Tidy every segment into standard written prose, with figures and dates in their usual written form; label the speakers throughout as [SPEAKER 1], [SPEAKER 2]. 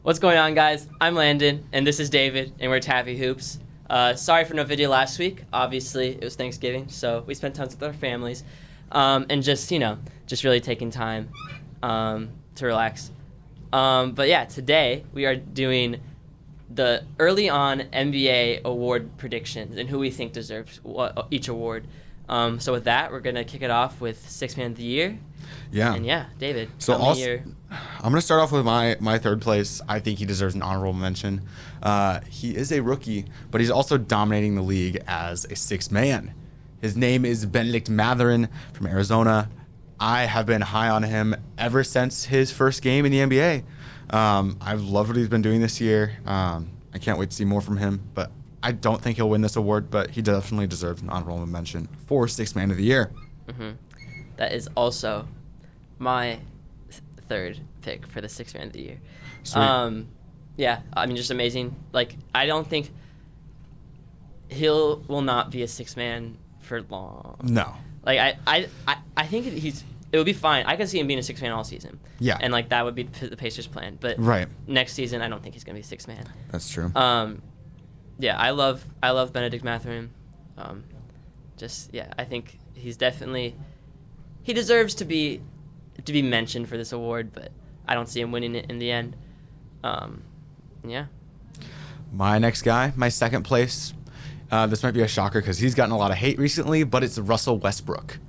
[SPEAKER 1] What's going on, guys? I'm Landon, and this is David, and we're Taffie Hoops. Sorry for no video last week. Obviously, it was Thanksgiving, so we spent time with our families, and just really taking time to relax. But yeah, today we are doing the early on NBA award predictions and who we think deserves each award. So with that, we're gonna kick it off with Sixth Man of the Year.
[SPEAKER 2] Yeah.
[SPEAKER 1] And yeah, David.
[SPEAKER 2] So I'm going to start off with my third place. I think he deserves an honorable mention. He is a rookie, but he's also dominating the league as a sixth man. His name is Bennedict Mathurin from Arizona. I have been high on him ever since his first game in the NBA. I've loved what he's been doing this year. I can't wait to see more from him, but I don't think he'll win this award, but he definitely deserves an honorable mention for Sixth Man of the Year.
[SPEAKER 1] Mm-hmm. That is also my third pick for the Sixth Man of the Year.
[SPEAKER 2] Sweet.
[SPEAKER 1] Yeah, I mean, just amazing. Like, I don't think will not be a sixth man for long.
[SPEAKER 2] No.
[SPEAKER 1] Like, I think it would be fine. I can see him being a sixth man all season.
[SPEAKER 2] Yeah.
[SPEAKER 1] And like that would be the Pacers' plan. But
[SPEAKER 2] right.
[SPEAKER 1] Next season, I don't think he's gonna be a sixth man.
[SPEAKER 2] That's true.
[SPEAKER 1] Yeah, I love Bennedict Mathurin. I think he's definitely he deserves to be mentioned for this award, but I don't see him winning it in the end. Yeah.
[SPEAKER 2] My next guy, my second place. This might be a shocker because he's gotten a lot of hate recently, but it's Russell Westbrook.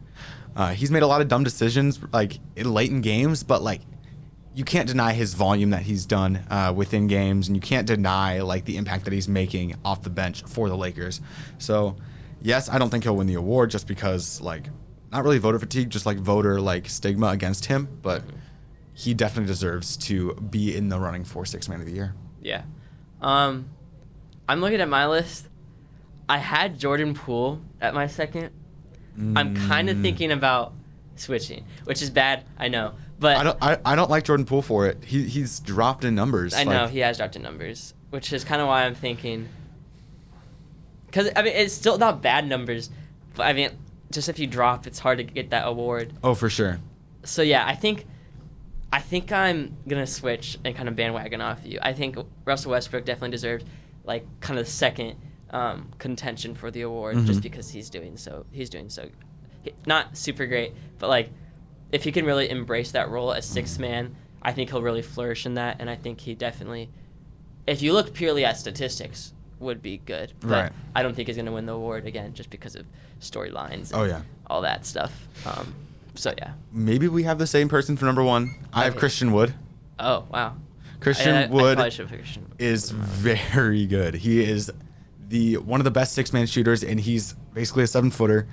[SPEAKER 2] He's made a lot of dumb decisions like late in games, but like you can't deny his volume that he's done within games, and you can't deny like the impact that he's making off the bench for the Lakers. So, yes, I don't think he'll win the award just because like not really voter fatigue, just like voter like stigma against him, but he definitely deserves to be in the running for Sixth Man of the Year.
[SPEAKER 1] Yeah. I'm looking at my list. I had Jordan Poole at my second. I'm kind of thinking about switching, which is bad, I know. But
[SPEAKER 2] I don't like Jordan Poole for it. He's dropped in numbers.
[SPEAKER 1] I know he has dropped in numbers, which is kind of why I'm thinking. Because I mean, it's still not bad numbers, but I mean, just if you drop, it's hard to get that award.
[SPEAKER 2] Oh, for sure.
[SPEAKER 1] So yeah, I think I'm gonna switch and kind of bandwagon off you. I think Russell Westbrook definitely deserves like kind of the second contention for the award, just because he's doing so not super great, but like if he can really embrace that role as sixth man, I think he'll really flourish in that, and I think he definitely, if you look purely at statistics, would be good. But
[SPEAKER 2] right.
[SPEAKER 1] I don't think he's gonna win the award again just because of storylines and
[SPEAKER 2] oh yeah, all
[SPEAKER 1] that stuff. So yeah,
[SPEAKER 2] maybe we have the same person for number one. I have Christian Wood.
[SPEAKER 1] Oh wow,
[SPEAKER 2] Christian Wood
[SPEAKER 1] Christian
[SPEAKER 2] is very good. He is one of the best six-man shooters, and he's basically a 7-footer.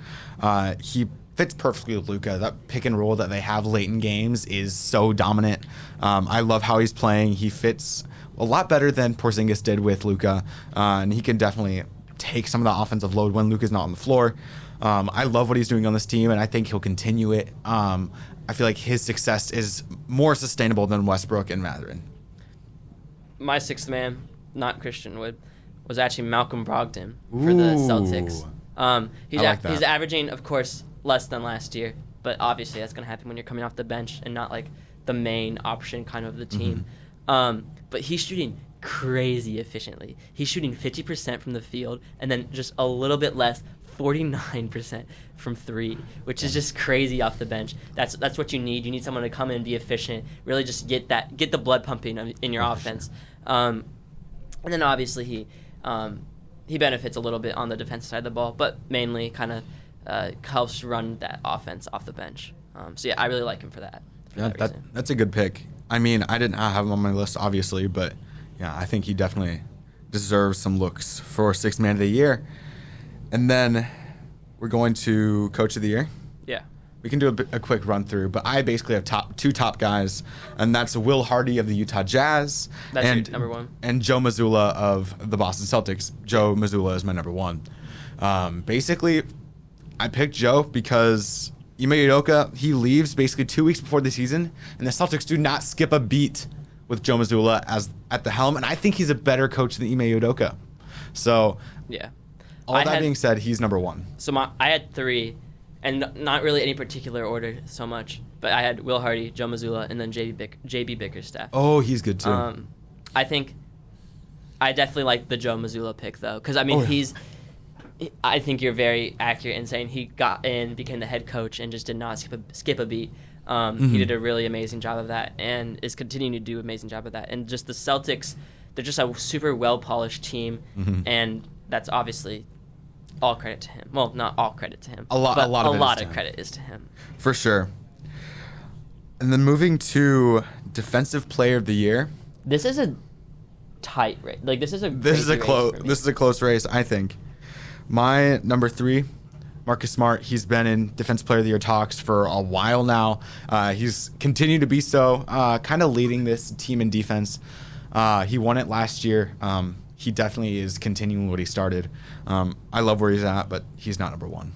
[SPEAKER 2] He fits perfectly with Luka. That pick and roll that they have late in games is so dominant. I love how he's playing. He fits a lot better than Porzingis did with Luka, and he can definitely take some of the offensive load when Luka's not on the floor. I love what he's doing on this team, and I think he'll continue it. I feel like his success is more sustainable than Westbrook and Mathurin.
[SPEAKER 1] My sixth man, not Christian Wood, was actually Malcolm Brogdon for the Celtics. He's averaging, of course, less than last year, but obviously that's going to happen when you're coming off the bench and not like the main option kind of the team. But he's shooting crazy efficiently. He's shooting 50% from the field and then just a little bit less, 49% from three, which is just crazy off the bench. That's what you need. You need someone to come in and be efficient, really just get the blood pumping in your offense. And then obviously he benefits a little bit on the defensive side of the ball, but mainly kind of helps run that offense off the bench. So yeah, I really like him for that.
[SPEAKER 2] That's a good pick. I mean, I didn't have him on my list, obviously, but yeah, I think he definitely deserves some looks for Sixth Man of the Year. And then we're going to Coach of the Year.
[SPEAKER 1] Yeah.
[SPEAKER 2] We can do a quick run through, but I basically have two top guys, and that's Will Hardy of the Utah Jazz.
[SPEAKER 1] That's your number one. And
[SPEAKER 2] Joe Mazzulla of the Boston Celtics. Joe Mazzulla is my number one. Basically, I picked Joe because Ime Udoka, he leaves basically 2 weeks before the season, and the Celtics do not skip a beat with Joe Mazzulla at the helm, and I think he's a better coach than Ime Udoka. So,
[SPEAKER 1] yeah.
[SPEAKER 2] All that being said, he's number one.
[SPEAKER 1] So I had three, and not really any particular order so much, but I had Will Hardy, Joe Mazzulla, and then JB Bickerstaff.
[SPEAKER 2] Oh, he's good too.
[SPEAKER 1] I think I definitely like the Joe Mazzulla pick, though, because, I mean, I think you're very accurate in saying he got in, became the head coach, and just did not skip a beat. He did a really amazing job of that and is continuing to do an amazing job of that. And just the Celtics, they're just a super well-polished team, and that's obviously all credit to him. Well, not all credit to him. A lot of credit is to him.
[SPEAKER 2] For sure. And then moving to Defensive Player of the Year.
[SPEAKER 1] This is a tight race. Like, this is a
[SPEAKER 2] close race, I think. My number 3, Marcus Smart. He's been in Defensive Player of the Year talks for a while now. He's continued to be so, kind of leading this team in defense. He won it last year. He definitely is continuing what he started. I love where he's at, but he's not number 1.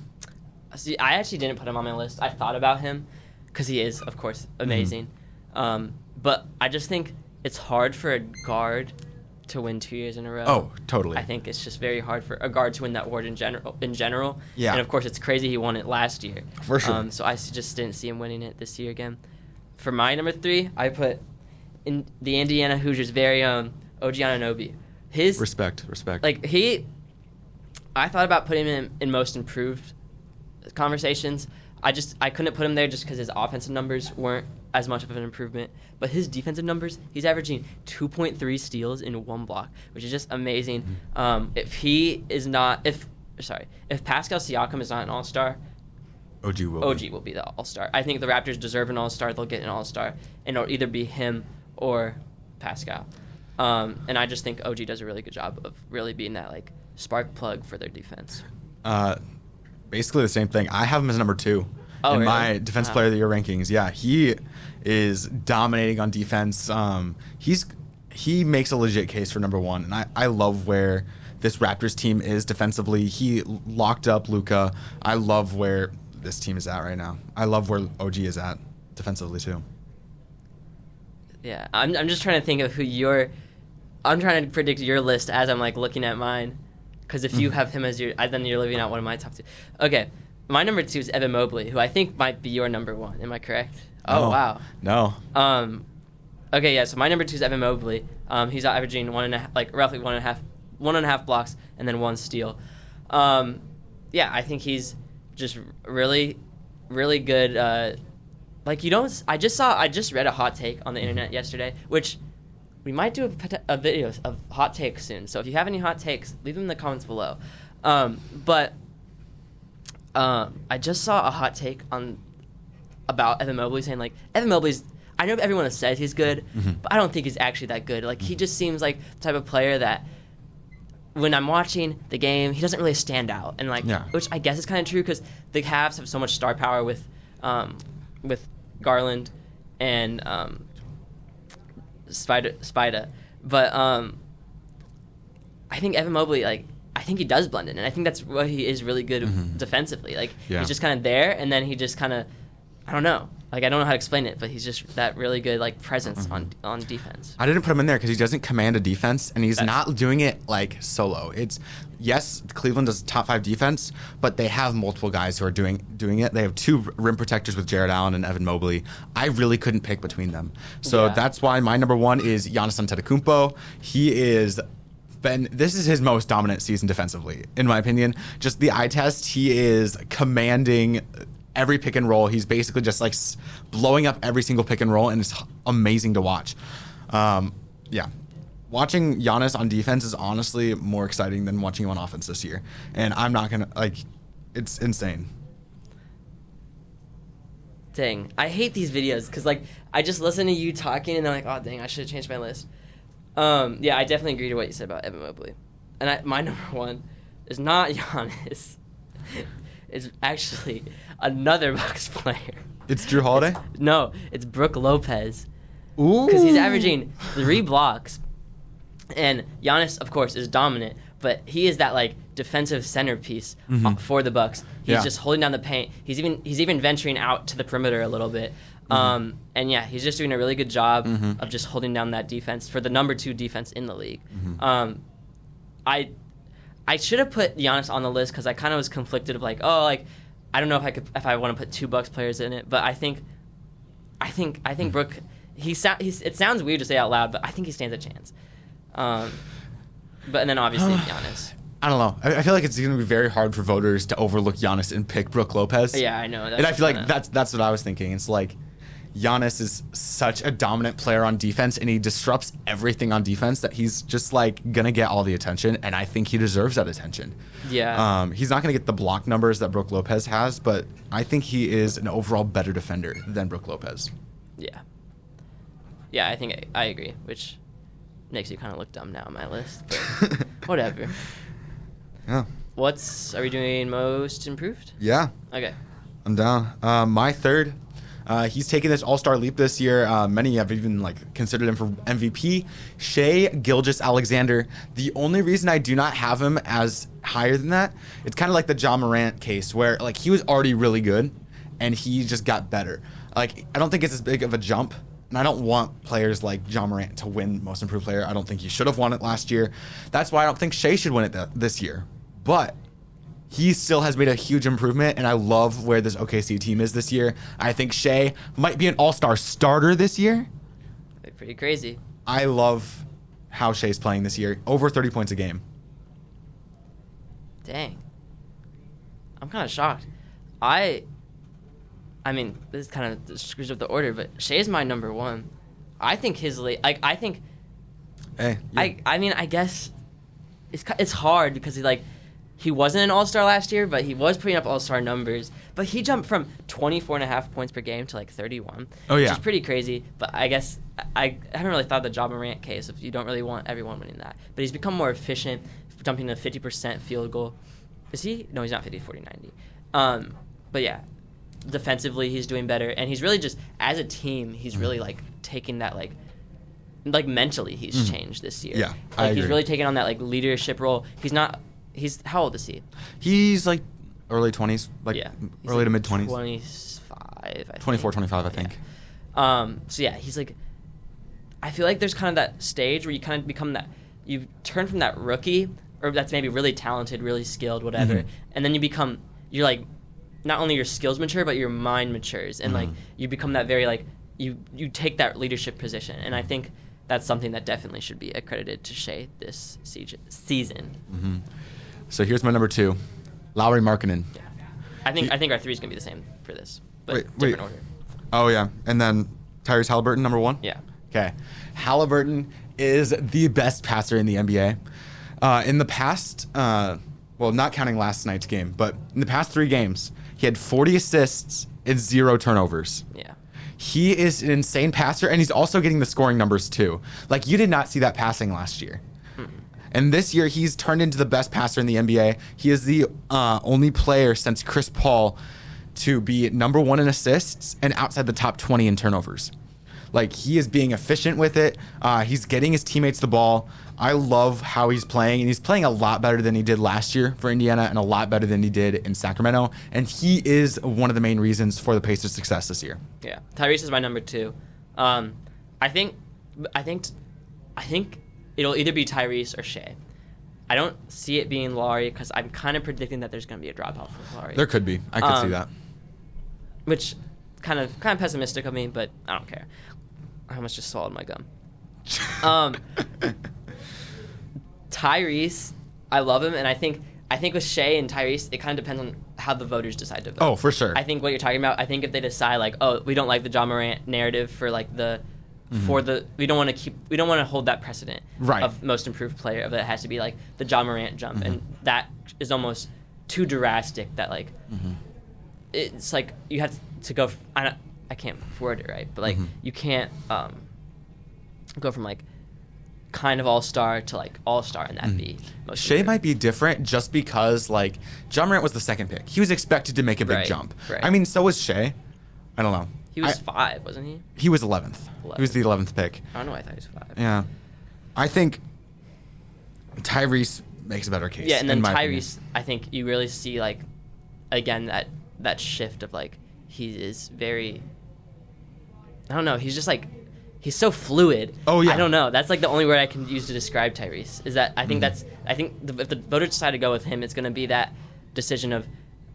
[SPEAKER 1] See, I actually didn't put him on my list. I thought about him because he is, of course, amazing. But I just think it's hard for a guard to win 2 years in a row.
[SPEAKER 2] Oh, totally.
[SPEAKER 1] I think it's just very hard for a guard to win that award in general.
[SPEAKER 2] Yeah.
[SPEAKER 1] And of course, it's crazy he won it last year.
[SPEAKER 2] For sure.
[SPEAKER 1] So I just didn't see him winning it this year again. For my number 3, I put in the Indiana Hoosiers' very own OG Anunoby. His
[SPEAKER 2] respect.
[SPEAKER 1] Like, I thought about putting him in most improved conversations. I couldn't put him there just because his offensive numbers weren't as much of an improvement. But his defensive numbers, he's averaging 2.3 steals in 1 block, which is just amazing. If Pascal Siakam is not an All-Star, OG will be the All-Star. I think the Raptors deserve an All-Star. They'll get an All-Star, and it'll either be him or Pascal. And I just think OG does a really good job of really being that, like, spark plug for their defense.
[SPEAKER 2] Basically the same thing. I have him as number 2 in my Defensive Player of the Year rankings. Yeah, he is dominating on defense. He makes a legit case for number 1, and I love where this Raptors team is defensively. He locked up Luka. I love where this team is at right now. I love where OG is at defensively too.
[SPEAKER 1] Yeah, I'm just trying to think of I'm trying to predict your list as I'm, like, looking at mine. Because if you have him as then you're leaving out one of my top 2. Okay, my number 2 is Evan Mobley, who I think might be your number 1. Am I correct? Oh, wow.
[SPEAKER 2] No.
[SPEAKER 1] Okay, yeah. So my number 2 is Evan Mobley. He's averaging roughly one and a half blocks and then 1 steal. Yeah, I think he's just really, really good. I just read a hot take on the internet yesterday, which we might do a video of hot takes soon. So if you have any hot takes, leave them in the comments below. But I just saw a hot take about Evan Mobley saying, like, Evan Mobley's, I know everyone says he's good, but I don't think he's actually that good. Like, he just seems like the type of player that when I'm watching the game, he doesn't really stand out. And, like, which I guess is kind of true because the Cavs have so much star power with Garland and Spida. But I think Evan Mobley, like, I think he does blend in, and I think that's what he is really good defensively. Like, he's just kind of there, and then he just kind of, I don't know. Like, I don't know how to explain it, but he's just that really good, like, presence on defense.
[SPEAKER 2] I didn't put him in there because he doesn't command a defense, and he's not doing it, like, solo. Yes, Cleveland does top 5 defense, but they have multiple guys who are doing it. They have 2 rim protectors with Jared Allen and Evan Mobley. I really couldn't pick between them. So that's why my number 1 is Giannis Antetokounmpo. This is his most dominant season defensively, in my opinion. Just the eye test, he is commanding every pick and roll. He's basically just, like, blowing up every single pick and roll, and it's amazing to watch. Watching Giannis on defense is honestly more exciting than watching him on offense this year. And I'm not going to, it's insane.
[SPEAKER 1] Dang. I hate these videos because, like, I just listen to you talking, and I'm like, oh, dang, I should have changed my list. I definitely agree to what you said about Evan Mobley. And my number 1 is not Giannis. It's actually another Bucks player.
[SPEAKER 2] It's Drew Holiday?
[SPEAKER 1] No, it's Brook Lopez.
[SPEAKER 2] Ooh.
[SPEAKER 1] Because he's averaging 3 blocks. And Giannis, of course, is dominant, but he is that, like, defensive centerpiece for the Bucks. He's just holding down the paint. He's even venturing out to the perimeter a little bit. And he's just doing a really good job of just holding down that defense for the number 2 defense in the league. I should have put Giannis on the list because I kind of was conflicted of, like, I don't know if I want to put 2 Bucks players in it, but I think Brook it sounds weird to say out loud, but I think he stands a chance. But and then obviously Giannis.
[SPEAKER 2] I don't know. I feel like it's going to be very hard for voters to overlook Giannis and pick Brook Lopez.
[SPEAKER 1] Yeah, I know.
[SPEAKER 2] And I feel like that's what I was thinking. It's like Giannis is such a dominant player on defense, and he disrupts everything on defense that he's just like going to get all the attention, and I think he deserves that attention.
[SPEAKER 1] Yeah.
[SPEAKER 2] He's not going to get the block numbers that Brook Lopez has, but I think he is an overall better defender than Brook Lopez.
[SPEAKER 1] Yeah. Yeah, I think I agree, which makes you kind of look dumb now on my list, but whatever.
[SPEAKER 2] Yeah.
[SPEAKER 1] Are we doing most improved?
[SPEAKER 2] Yeah.
[SPEAKER 1] Okay.
[SPEAKER 2] I'm down. My third, he's taken this all-star leap this year. Many have even considered him for MVP. Shai Gilgeous-Alexander. The only reason I do not have him as higher than that, it's kind of like the Ja Morant case where he was already really good and he just got better. I don't think it's as big of a jump. And I don't want players like Ja Morant to win Most Improved Player. I don't think he should have won it last year. That's why I don't think Shai should win it this year. But he still has made a huge improvement, and I love where this OKC team is this year. I think Shai might be an all-star starter this year.
[SPEAKER 1] Pretty crazy.
[SPEAKER 2] I love how Shai's playing this year. Over 30 points a game.
[SPEAKER 1] Dang. I'm kind of shocked. I mean, this kind of screws up the order, but Shai's my number one. I think his I think.
[SPEAKER 2] Hey. Yeah.
[SPEAKER 1] I mean, I guess it's hard because he wasn't an all-star last year, but he was putting up all-star numbers. But he jumped from 24.5 points per game to 31.
[SPEAKER 2] Oh yeah.
[SPEAKER 1] Which is pretty crazy. But I guess I haven't really thought of the Ja Morant case if you don't really want everyone winning that. But he's become more efficient, jumping to 50% field goal. Is he? No, he's not 50, 40, 90. But yeah. Defensively, he's doing better, and he's really just as a team. He's really taking that mentally. He's changed this year.
[SPEAKER 2] Yeah, I agree.
[SPEAKER 1] He's really taken on that leadership role. He's not. He's how old is he?
[SPEAKER 2] He's early 20s, early to mid 20s.
[SPEAKER 1] 25. I think.
[SPEAKER 2] 24, 25, I think.
[SPEAKER 1] So yeah, he's I feel like there's kind of that stage where you kind of become that. You turn from that rookie, or that's maybe really talented, really skilled, whatever, and then you're not only your skills mature, but your mind matures, and you become that very you take that leadership position, and I think that's something that definitely should be accredited to Shai this season.
[SPEAKER 2] Mm-hmm. So here's my number 2, Lauri Markkanen.
[SPEAKER 1] Yeah. I think our 3 is gonna be the same for this, but different order.
[SPEAKER 2] Oh yeah, and then Tyrese Halliburton, number 1.
[SPEAKER 1] Yeah.
[SPEAKER 2] Okay, Halliburton is the best passer in the NBA. In the past, well, not counting last night's game, but in the past 3 games. He had 40 assists and 0 turnovers.
[SPEAKER 1] Yeah.
[SPEAKER 2] He is an insane passer, and he's also getting the scoring numbers too. You did not see that passing last year. And this year, he's turned into the best passer in the NBA. He is the only player since Chris Paul to be number 1 in assists and outside the top 20 in turnovers. He is being efficient with it. He's getting his teammates the ball. I love how he's playing, and he's playing a lot better than he did last year for Indiana and a lot better than he did in Sacramento. And he is one of the main reasons for the Pacers' success this year.
[SPEAKER 1] Yeah, Tyrese is my number 2. I think it'll either be Tyrese or Shai. I don't see it being Lauri because I'm kind of predicting that there's going to be a drop-off from Lauri.
[SPEAKER 2] There could be. I could see that.
[SPEAKER 1] Which kind of pessimistic of me, but I don't care. I almost just swallowed my gum. Tyrese, I love him, and I think with Shai and Tyrese, it kind of depends on how the voters decide to vote.
[SPEAKER 2] Oh, for sure.
[SPEAKER 1] I think what you're talking about, I think if they decide we don't like the Ja Morant narrative for we don't want to hold that precedent of most improved player, that it has to be the Ja Morant jump, and that is almost too drastic that it's you have to go. I can't word it right, but you can't go from kind of all-star to all-star and that be most
[SPEAKER 2] Shai might be different just because Ja Morant was the second pick. He was expected to make a big jump.
[SPEAKER 1] Right.
[SPEAKER 2] I mean, so was Shai. I don't know.
[SPEAKER 1] He was 5, wasn't he?
[SPEAKER 2] He was 11th. He was the 11th pick.
[SPEAKER 1] I don't know why I thought he was 5.
[SPEAKER 2] Yeah. I think Tyrese makes a better case.
[SPEAKER 1] Yeah, and then Tyrese, I think you really see again that shift of he is very, I don't know, he's just he's so fluid.
[SPEAKER 2] Oh yeah.
[SPEAKER 1] I don't know. That's the only word I can use to describe Tyrese. Is that I think if the voters decide to go with him, it's going to be that decision of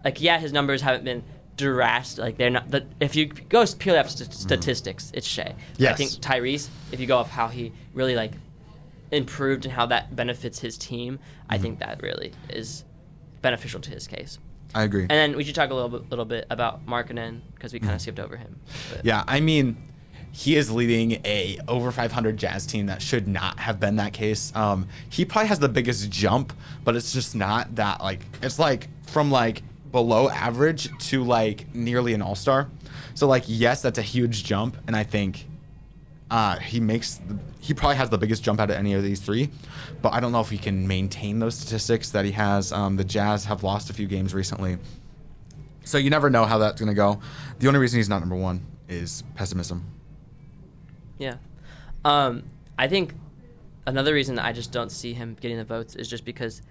[SPEAKER 1] his numbers haven't been drastic. Like they're not. If you go purely off statistics, it's Shea.
[SPEAKER 2] Yes.
[SPEAKER 1] I think Tyrese, if you go off how he really like improved and how that benefits his team, I think that really is beneficial to his case.
[SPEAKER 2] I agree.
[SPEAKER 1] And then we should talk a little bit about Markkanen because we kind of skipped over him. But.
[SPEAKER 2] Yeah, I mean, he is leading a over 500 Jazz team that should not have been that case. He probably has the biggest jump, but it's just not that like it's like from like below average to like nearly an all-star. So like yes, that's a huge jump, and I think he probably has the biggest jump out of any of these three, but I don't know if he can maintain those statistics that he has. The Jazz have lost a few games recently, so you never know how that's going to go. The only reason he's not number one is pessimism.
[SPEAKER 1] Yeah. I think another reason that I just don't see him getting the votes is just because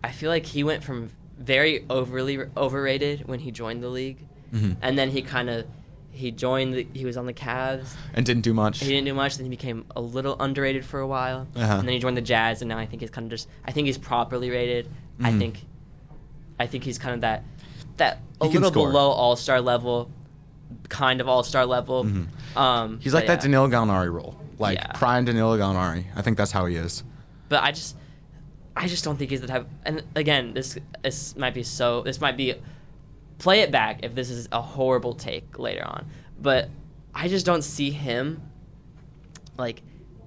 [SPEAKER 1] I feel like he went from very overrated when he joined the league, and then he was on the Cavs
[SPEAKER 2] and didn't do much.
[SPEAKER 1] He didn't do much. Then he became a little underrated for a while, and then he joined the Jazz, and now I think he's kind of just. I think he's properly rated. I think he's kind of that a little below all-star level, kind of all-star level.
[SPEAKER 2] He's like that Danilo Gallinari role, prime Danilo Gallinari. I think that's how he is.
[SPEAKER 1] But I just don't think he's the type. And again, this might be. Play it back if this is a horrible take later on. But I just don't see him, like,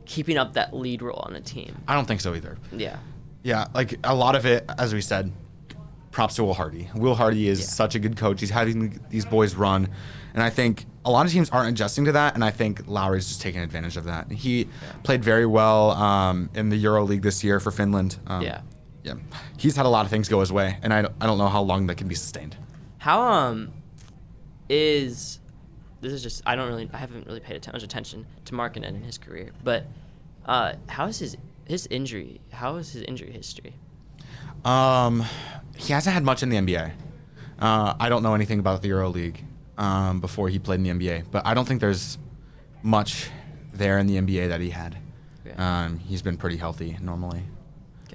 [SPEAKER 1] keeping up that lead role on a team.
[SPEAKER 2] I don't think so either.
[SPEAKER 1] Yeah.
[SPEAKER 2] Yeah, like, a lot of it, as we said, props to Will Hardy. Will Hardy is such a good coach. He's having these boys run. And I think a lot of teams aren't adjusting to that, and I think Lowry's just taking advantage of that. He played very well in the Euro League this year for Finland. Yeah. He's had a lot of things go his way, and I don't know how long that can be sustained.
[SPEAKER 1] How is this is just I haven't really paid much attention to Markkanen in his career, but how is his injury? How is his injury history?
[SPEAKER 2] He hasn't had much in the NBA. I don't know anything about the Euro League before he played in the NBA, but I don't think there's much there in the NBA that he had. Okay. He's been pretty healthy normally,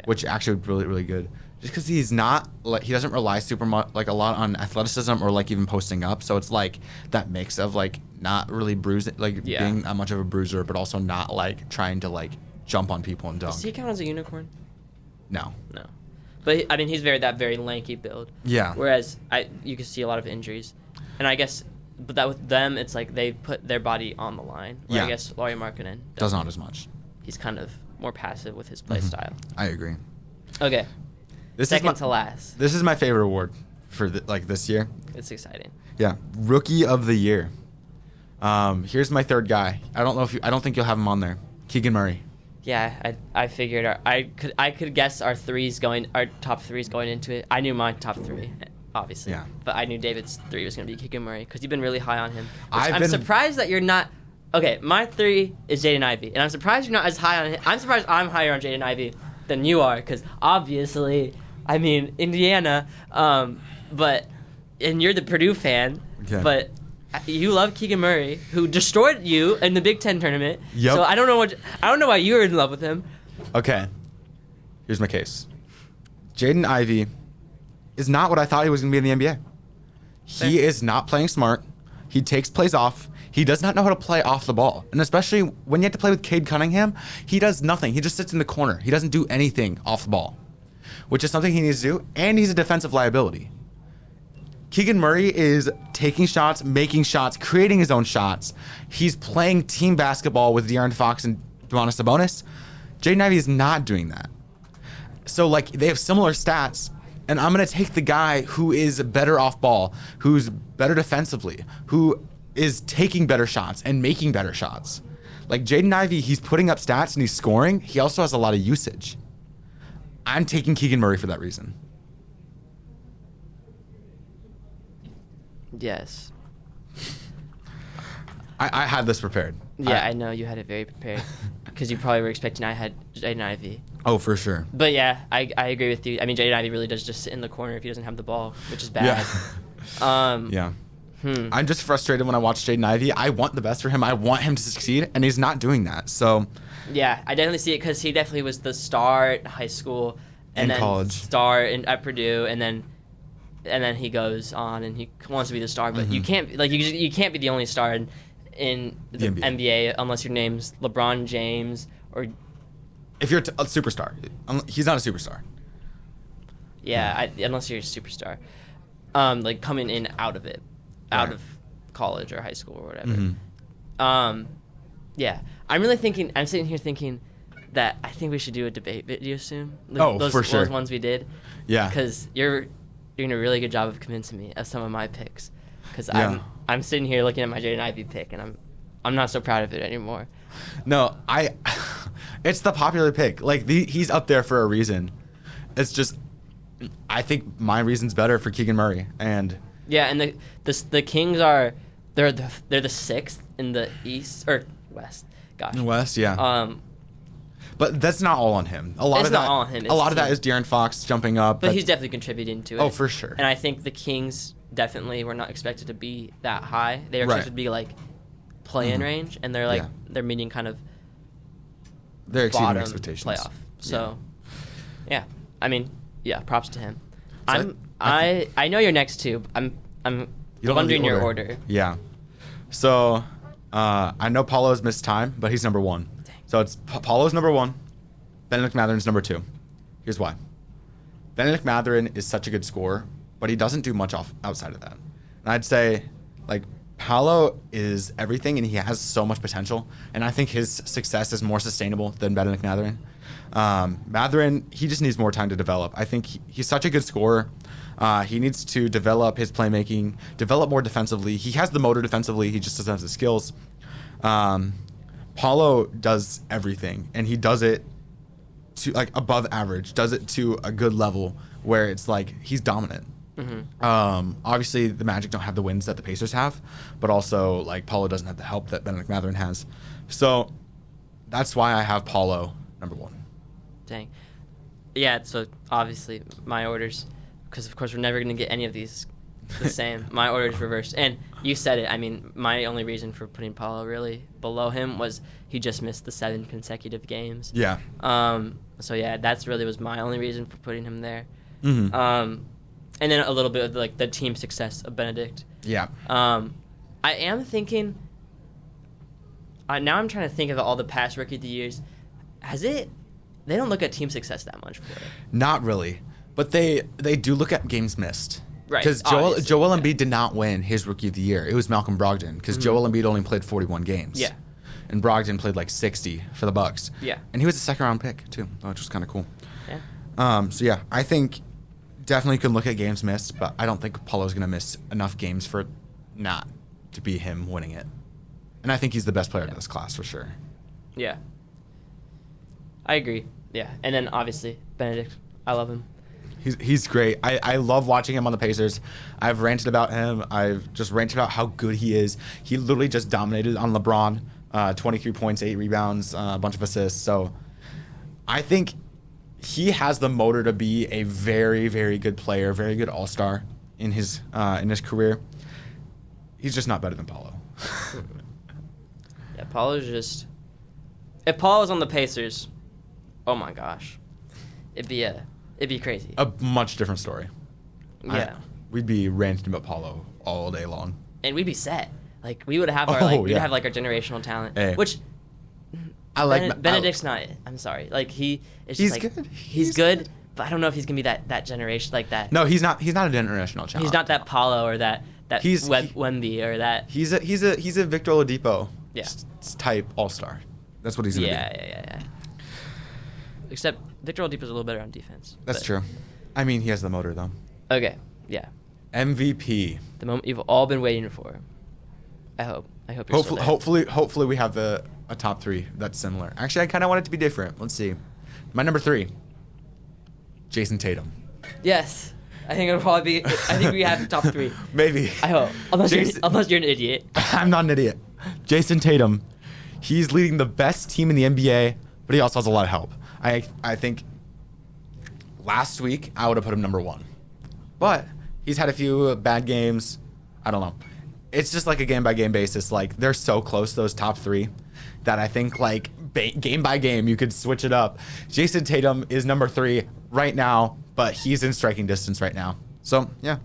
[SPEAKER 2] which actually would be really, really good. Just because he's not like he doesn't rely super much like a lot on athleticism or like even posting up, so it's like that mix of like not really bruising, like being that much of a bruiser, but also not like trying to like jump on people and dunk.
[SPEAKER 1] Does he count as a unicorn?
[SPEAKER 2] No.
[SPEAKER 1] But I mean, he's very lanky build. Yeah. Whereas you can see a lot of injuries, and I guess, but that with them, it's like they put their body on the line. Where I guess Lauri Markkanen
[SPEAKER 2] does not as much.
[SPEAKER 1] He's kind of more passive with his play style. I
[SPEAKER 2] agree.
[SPEAKER 1] Okay. Second to last.
[SPEAKER 2] This is my favorite award for this year.
[SPEAKER 1] It's exciting.
[SPEAKER 2] Yeah, Rookie of the Year. Here's my third guy. I don't think you'll have him on there. Keegan Murray.
[SPEAKER 1] Yeah, I figured I could guess our top threes going into it. I knew my top three, obviously. Yeah. But I knew David's three was going to be Keegan Murray because you've been really high on him. I'm surprised that you're not. Okay, my three is Jaden Ivey, and I'm surprised you're not as high on him. I'm surprised I'm higher on Jaden Ivey than you are because obviously. I mean, Indiana, and you're the Purdue fan, but you love Keegan Murray, who destroyed you in the Big Ten tournament. Yep. So I don't know why you're in love with him.
[SPEAKER 2] Okay, here's my case. Jaden Ivey is not what I thought he was going to be in the NBA. He is not playing smart. He takes plays off. He does not know how to play off the ball. And especially when you have to play with Cade Cunningham, he does nothing. He just sits in the corner. He doesn't do anything off the ball, which is something he needs to do, and he's a defensive liability. Keegan Murray is taking shots, making shots, creating his own shots. He's playing team basketball with De'Aaron Fox and Domantas Sabonis. Jaden Ivey is not doing that. So, they have similar stats, and I'm going to take the guy who is better off ball, who's better defensively, who is taking better shots and making better shots. Like, Jaden Ivey, he's putting up stats and he's scoring. He also has a lot of usage. I'm taking Keegan Murray for that reason.
[SPEAKER 1] Yes.
[SPEAKER 2] I had this prepared.
[SPEAKER 1] Yeah, I know you had it very prepared because you probably were expecting I had Jaden Ivey.
[SPEAKER 2] Oh, for sure.
[SPEAKER 1] But yeah, I agree with you. I mean, Jaden Ivey really does just sit in the corner if he doesn't have the ball, which is bad.
[SPEAKER 2] Yeah. I'm just frustrated when I watch Jaden Ivey. I want the best for him. I want him to succeed, and he's not doing that. So.
[SPEAKER 1] Yeah, I definitely see it because he definitely was the star at high school and then
[SPEAKER 2] college,
[SPEAKER 1] star at Purdue, and then and then he goes on and he wants to be the star, but you can't you can't be the only star in the NBA unless your name's LeBron James or.
[SPEAKER 2] If you're a superstar, he's not a superstar.
[SPEAKER 1] Yeah, unless you're a superstar, like coming in out of of college or high school or whatever. Yeah, I'm sitting here thinking that I think we should do a debate video soon.
[SPEAKER 2] For sure.
[SPEAKER 1] Those ones we did.
[SPEAKER 2] Yeah.
[SPEAKER 1] Because you're doing a really good job of convincing me of some of my picks. Because I'm sitting here looking at my Jaden Ivey pick, and I'm not so proud of it anymore.
[SPEAKER 2] No, it's the popular pick. Like he's up there for a reason. It's just, I think my reason's better for Keegan Murray. And
[SPEAKER 1] yeah, and the Kings are they're the 6th in the East or West. Gosh.
[SPEAKER 2] West, yeah. But that's not all on him. A lot of that is De'Aaron Fox jumping up.
[SPEAKER 1] But he's definitely contributing to it.
[SPEAKER 2] Oh, for sure.
[SPEAKER 1] And I think the Kings definitely were not expected to be that high. They were expected to be like play-in range, and they're they're meeting kind of
[SPEAKER 2] they're exceeding expectations.
[SPEAKER 1] Playoff. So yeah, I mean, props to him. So I know you're next too. I'm wondering your order.
[SPEAKER 2] Yeah. So I know Paulo's missed time, but he's number 1. So it's Paulo's number 1, Benedict Mathurin's number 2. Here's why. Benedict Mathurin is such a good scorer, but he doesn't do much outside of that. And I'd say, like, Paulo is everything, and he has so much potential. And I think his success is more sustainable than Benedict Mathurin. Mathurin, he just needs more time to develop. I think he's such a good scorer. He needs to develop his playmaking, develop more defensively. He has the motor defensively. He just doesn't have the skills. Paulo does everything, and he does it to like above average, does it to a good level where it's like he's dominant. Obviously, the Magic don't have the wins that the Pacers have, but also like Paulo doesn't have the help that Benedict Mathurin has. So that's why I have Paulo number 1.
[SPEAKER 1] Dang. Yeah, so obviously my orders, because of course we're never going to get any of these the same. My order is reversed. And you said it. I mean, my only reason for putting Paulo really below him was he just missed the 7 consecutive games.
[SPEAKER 2] Yeah.
[SPEAKER 1] So yeah, that's really was my only reason for putting him there. And then a little bit of like the team success of Benedict.
[SPEAKER 2] Yeah.
[SPEAKER 1] I am thinking. Now I'm trying to think of all the past Rookie of the Years. They don't look at team success that much for it.
[SPEAKER 2] Not really, but they do look at games missed.
[SPEAKER 1] Right.
[SPEAKER 2] Because Joel Embiid did not win his Rookie of the Year. It was Malcolm Brogdon, because Joel Embiid only played 41 games.
[SPEAKER 1] Yeah.
[SPEAKER 2] And Brogdon played like 60 for the Bucks.
[SPEAKER 1] Yeah.
[SPEAKER 2] And he was a second-round pick too, which was kind of cool.
[SPEAKER 1] Yeah.
[SPEAKER 2] So yeah, I think definitely can look at games missed, but I don't think Paulo's gonna miss enough games for it not to be him winning it. And I think he's the best player in this class for sure.
[SPEAKER 1] Yeah. I agree. Yeah. And then obviously Benedict, I love him.
[SPEAKER 2] He's great. I love watching him on the Pacers. I've ranted about him. I've just ranted about how good he is. He literally just dominated on LeBron. 23 points, 8 rebounds, a bunch of assists. So I think he has the motor to be a very, very good player, very good all-star in his career. He's just not better than Paulo.
[SPEAKER 1] Yeah, Paulo's just... If Paulo was on the Pacers, oh my gosh. It'd be crazy.
[SPEAKER 2] A much different story.
[SPEAKER 1] Yeah.
[SPEAKER 2] We'd be ranting about Paulo all day long.
[SPEAKER 1] And we'd be set. Like, we would have our, we'd have, like, our generational talent.
[SPEAKER 2] Hey.
[SPEAKER 1] Which... Benedict's not it. I'm sorry. Like, he's
[SPEAKER 2] good.
[SPEAKER 1] He's good, but I don't know if he's going to be that generation like that.
[SPEAKER 2] No, he's not a generational talent.
[SPEAKER 1] He's not that Paulo or that Wemby or that...
[SPEAKER 2] He's a Victor Oladipo
[SPEAKER 1] yeah.
[SPEAKER 2] type all-star. That's what he's going to be.
[SPEAKER 1] Yeah. Except Victor Oladipo's a little better on defense.
[SPEAKER 2] That's true. I mean, he has the motor, though.
[SPEAKER 1] Okay, yeah.
[SPEAKER 2] MVP.
[SPEAKER 1] The moment you've all been waiting for. I hope you're still there.
[SPEAKER 2] Hopefully we have a top 3 that's similar. Actually, I kind of want it to be different. Let's see. My number 3, Jason Tatum.
[SPEAKER 1] Yes. I think it'll probably be... I think we have the top 3.
[SPEAKER 2] Maybe.
[SPEAKER 1] I hope. Unless you're an idiot.
[SPEAKER 2] I'm not an idiot. Jason Tatum. He's leading the best team in the NBA, but he also has a lot of help. I think last week I would have put him number 1. But he's had a few bad games. I don't know. It's just like a game-by-game basis. Like, they're so close, those top 3, that I think, like, game by game, you could switch it up. Jason Tatum is number 3 right now, but he's in striking distance right now. So, yeah,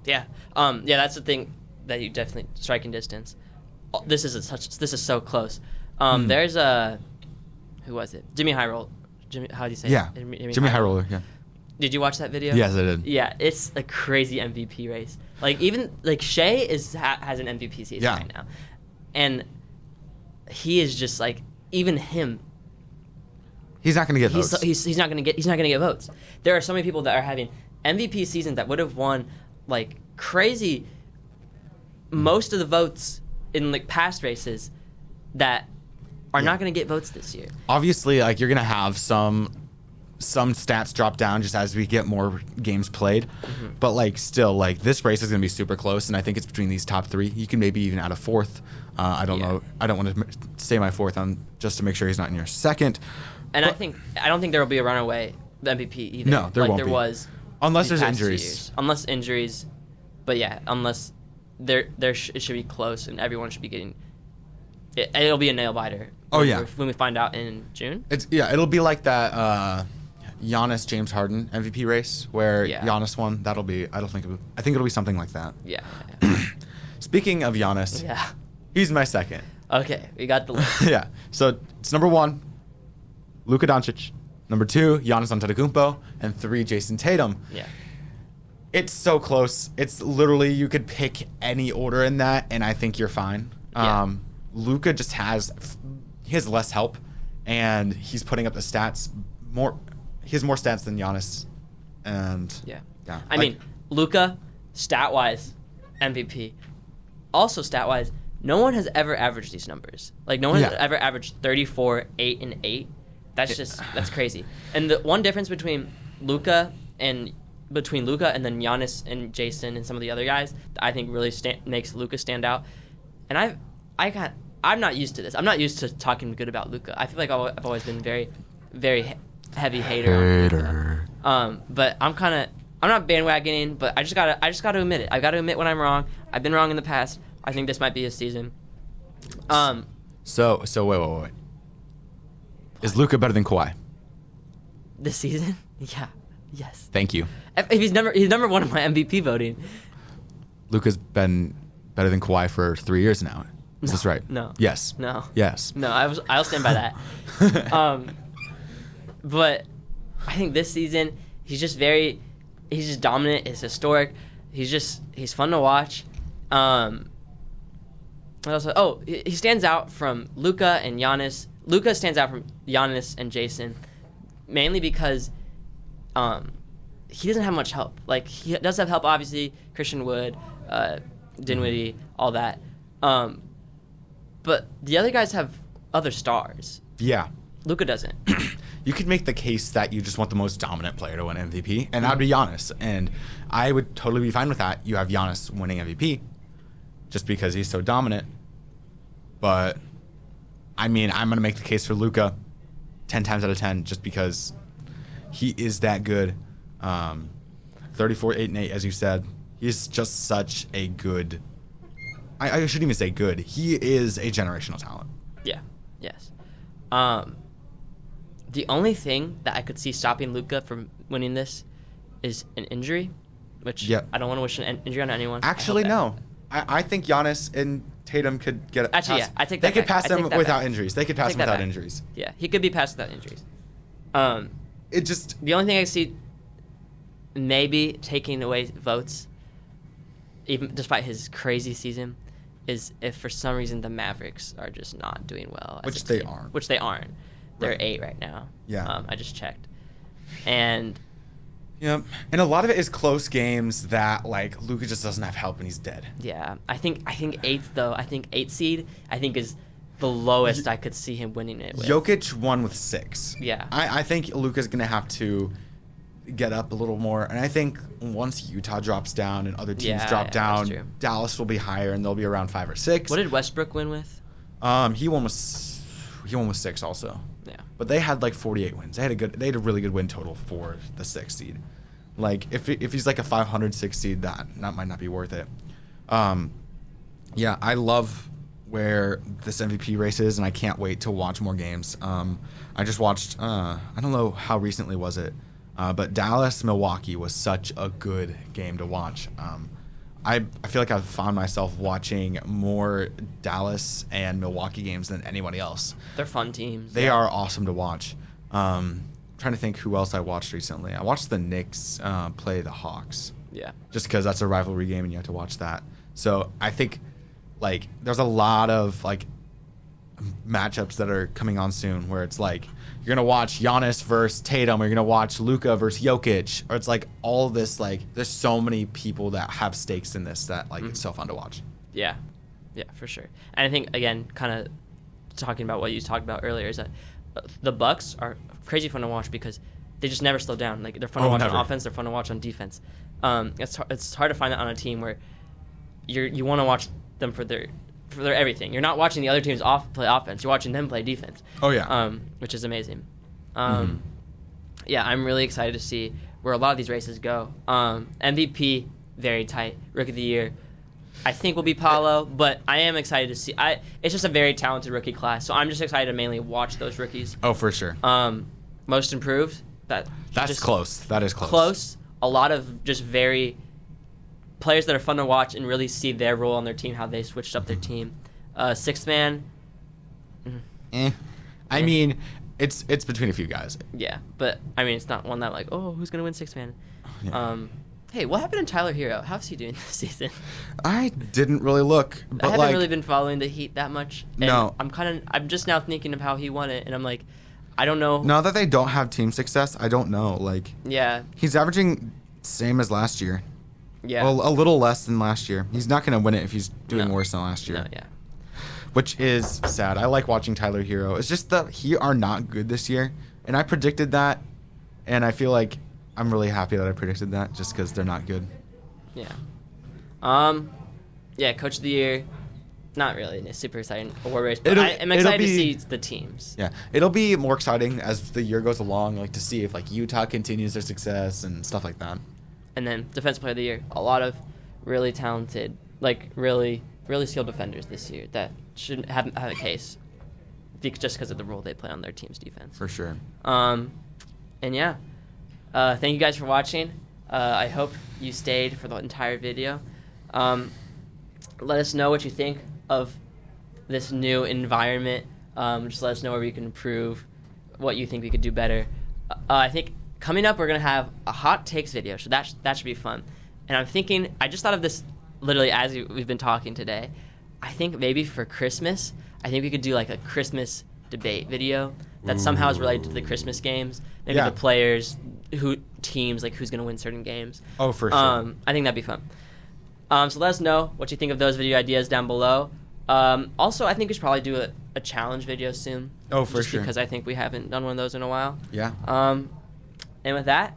[SPEAKER 1] Yeah. Yeah, that's the thing that you definitely striking distance. This is so close. There's who was it? Jimmy High Roll. How do you say
[SPEAKER 2] it? Jimmy High Roller. Yeah.
[SPEAKER 1] Did you watch that video?
[SPEAKER 2] Yes, I did.
[SPEAKER 1] Yeah, it's a crazy MVP race. Like even like Shea has an MVP season right now, and he is just like even him.
[SPEAKER 2] He's not going to get votes.
[SPEAKER 1] He's not going to get votes. There are so many people that are having MVP seasons that would have won like crazy most of the votes in like past races that are not going to get votes this year.
[SPEAKER 2] Obviously, like you're going to have some stats drop down just as we get more games played. Mm-hmm. But like still, like this race is going to be super close, and I think it's between these top three. You can maybe even add a fourth. I don't know. I don't want to say my fourth on just to make sure he's not in your second.
[SPEAKER 1] And I don't think there will be a runaway MVP either.
[SPEAKER 2] No, there won't be.
[SPEAKER 1] There was
[SPEAKER 2] unless there's injuries.
[SPEAKER 1] Unless injuries, but yeah, unless it should be close and everyone should be getting. It'll be a nail biter. When we find out in June.
[SPEAKER 2] It'll be like that. Giannis James Harden MVP race where Giannis won. I think it'll be something like that.
[SPEAKER 1] Yeah.
[SPEAKER 2] Speaking of Giannis, he's my second.
[SPEAKER 1] Okay, we got the list.
[SPEAKER 2] Yeah. So it's number 1, Luka Doncic. Number 2, Giannis Antetokounmpo, and 3, Jason Tatum.
[SPEAKER 1] Yeah.
[SPEAKER 2] It's so close. It's literally you could pick any order in that, and I think you're fine.
[SPEAKER 1] Yeah.
[SPEAKER 2] Luka just has less help, and he's putting up the stats more. He has more stats than Giannis, and
[SPEAKER 1] I mean, Luka, stat-wise, MVP. Also, stat-wise, no one has ever averaged these numbers. Like, no one has ever averaged 34, 8, and 8. That's crazy. And the one difference between Luka and then Giannis and Jason and some of the other guys that I think really makes Luka stand out. And I'm not used to this. I'm not used to talking good about Luka. I feel like I've always been very, very heavy hater. But I'm not bandwagoning, but I just gotta admit it. I gotta admit when I'm wrong. I've been wrong in the past. I think this might be his season.
[SPEAKER 2] So wait. Is Luka better than Kawhi?
[SPEAKER 1] This season? Yeah. Yes.
[SPEAKER 2] Thank you.
[SPEAKER 1] If he's number 1 in my MVP voting.
[SPEAKER 2] Luka's been better than Kawhi for 3 years now. Is this right?
[SPEAKER 1] No.
[SPEAKER 2] Yes.
[SPEAKER 1] No.
[SPEAKER 2] Yes.
[SPEAKER 1] No, I'll stand by that. But I think this season he's just dominant. It's historic. He's fun to watch. What else? Oh, he stands out from Luka and Giannis. Luka stands out from Giannis and Jason, mainly because he doesn't have much help. Like, he does have help, obviously, Christian Wood, Dinwiddie, all that. But the other guys have other stars.
[SPEAKER 2] Yeah.
[SPEAKER 1] Luka doesn't.
[SPEAKER 2] You could make the case that you just want the most dominant player to win MVP, and that would be Giannis. And I would totally be fine with that. You have Giannis winning MVP just because he's so dominant. But, I mean, I'm going to make the case for Luka 10 times out of 10 just because he is that good. 34, 8, and 8, as you said. He's just such a good... I shouldn't even say good. He is a generational talent.
[SPEAKER 1] Yeah. Yes. The only thing that I could see stopping Luka from winning this is an injury, which I don't want to wish an injury on anyone.
[SPEAKER 2] Actually, no. I think Giannis and Tatum could get it.
[SPEAKER 1] Actually, I take that.
[SPEAKER 2] They could pass him without injuries. They could pass him without injuries.
[SPEAKER 1] Yeah, he could be passed without injuries. The only thing I see maybe taking away votes, even despite his crazy season, is if for some reason the Mavericks are just not doing well.
[SPEAKER 2] Which they aren't.
[SPEAKER 1] Which they aren't. They're 8 right now.
[SPEAKER 2] Yeah.
[SPEAKER 1] I just checked. And...
[SPEAKER 2] Yeah, and a lot of it is close games that, like, Luka just doesn't have help and he's dead.
[SPEAKER 1] Yeah. I think 8th, though. I think 8th seed, I think is the lowest I could see him winning it with.
[SPEAKER 2] Jokic won with 6.
[SPEAKER 1] Yeah.
[SPEAKER 2] I think Luka's going to have to get up a little more. And I think once Utah drops down and other teams drop down, Dallas will be higher and they'll be around 5 or 6.
[SPEAKER 1] What did Westbrook win with?
[SPEAKER 2] He won with 6 also.
[SPEAKER 1] Yeah.
[SPEAKER 2] But they had like 48 wins. They had a really good win total for the 6th seed. Like if he's like a 506 seed, that might not be worth it. Yeah, I love where this MVP race is, and I can't wait to watch more games. I just watched. I don't know how recently was it, but Dallas Milwaukee was such a good game to watch. I feel like I've found myself watching more Dallas and Milwaukee games than anybody else.
[SPEAKER 1] They're fun teams.
[SPEAKER 2] They are awesome to watch. Trying to think who else I watched recently. I watched the Knicks play the Hawks.
[SPEAKER 1] Yeah.
[SPEAKER 2] Just because that's a rivalry game and you have to watch that. So I think like there's a lot of like matchups that are coming on soon where it's like you're gonna watch Giannis versus Tatum, or you're gonna watch Luka versus Jokic, or it's like all this like there's so many people that have stakes in this that like it's so fun to watch.
[SPEAKER 1] Yeah, for sure. And I think again, kind of talking about what you talked about earlier is that the Bucks are crazy fun to watch because they just never slow down. Like they're fun to watch on offense, they're fun to watch on defense. It's hard to find that on a team where you want to watch them for their everything. You're not watching the other teams play offense. You're watching them play defense.
[SPEAKER 2] Oh yeah.
[SPEAKER 1] Which is amazing. Yeah, I'm really excited to see where a lot of these races go. MVP very tight. Rookie of the Year, I think will be Paolo, but I am excited to see. It's just a very talented rookie class, so I'm just excited to mainly watch those rookies.
[SPEAKER 2] Oh, for sure.
[SPEAKER 1] Most improved. That's
[SPEAKER 2] close. That is close.
[SPEAKER 1] Close. A lot of just very players that are fun to watch and really see their role on their team, how they switched up their team. Sixth man.
[SPEAKER 2] I mean, it's between a few guys.
[SPEAKER 1] Yeah, but I mean, it's not one that like, oh, who's gonna win sixth man?
[SPEAKER 2] Yeah.
[SPEAKER 1] Hey, what happened to Tyler Hero? How's he doing this season?
[SPEAKER 2] I didn't really look. But
[SPEAKER 1] I haven't really been following the Heat that much. And
[SPEAKER 2] no.
[SPEAKER 1] I'm just now thinking of how he won it, and I'm like, I don't know.
[SPEAKER 2] Now that they don't have team success, I don't know. Like,
[SPEAKER 1] yeah,
[SPEAKER 2] he's averaging same as last year.
[SPEAKER 1] Yeah.
[SPEAKER 2] Well, a little less than last year. He's not going to win it if he's doing worse than last year.
[SPEAKER 1] No, yeah.
[SPEAKER 2] Which is sad. I like watching Tyler Hero. It's just that he are not good this year. And I predicted that. And I feel like I'm really happy that I predicted that just because they're not good.
[SPEAKER 1] Yeah. Yeah, Coach of the Year. Not really. It's super exciting award race. But I'm excited to see the teams.
[SPEAKER 2] Yeah. It'll be more exciting as the year goes along, like to see if like Utah continues their success and stuff like that. And
[SPEAKER 1] then Defensive Player of the Year. A lot of really talented, like really, really skilled defenders this year that shouldn't have a case just because of the role they play on their team's defense.
[SPEAKER 2] For sure.
[SPEAKER 1] And yeah, thank you guys for watching. I hope you stayed for the entire video. Let us know what you think of this new environment. Just let us know where we can improve, what you think we could do better. I think coming up, we're going to have a hot takes video, so that should be fun. And I'm thinking, I just thought of this literally as we've been talking today. I think maybe for Christmas, I think we could do like a Christmas debate video that somehow is related to the Christmas games. Maybe the players, teams, like who's going to win certain games.
[SPEAKER 2] Oh, for sure.
[SPEAKER 1] I think that'd be fun. So let us know what you think of those video ideas down below. Also, I think we should probably do a challenge video soon.
[SPEAKER 2] Oh, for
[SPEAKER 1] just
[SPEAKER 2] sure.
[SPEAKER 1] Because I think we haven't done one of those in a while.
[SPEAKER 2] Yeah.
[SPEAKER 1] And with that,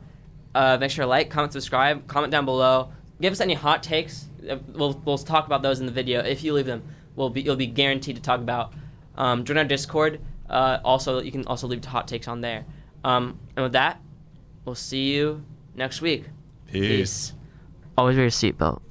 [SPEAKER 1] make sure to like, comment, subscribe, comment down below. Give us any hot takes. We'll talk about those in the video. If you leave them, you'll be guaranteed to talk about. Join our Discord. Also, you can also leave hot takes on there. And with that, we'll see you next week.
[SPEAKER 2] Peace.
[SPEAKER 1] Always wear your seatbelt.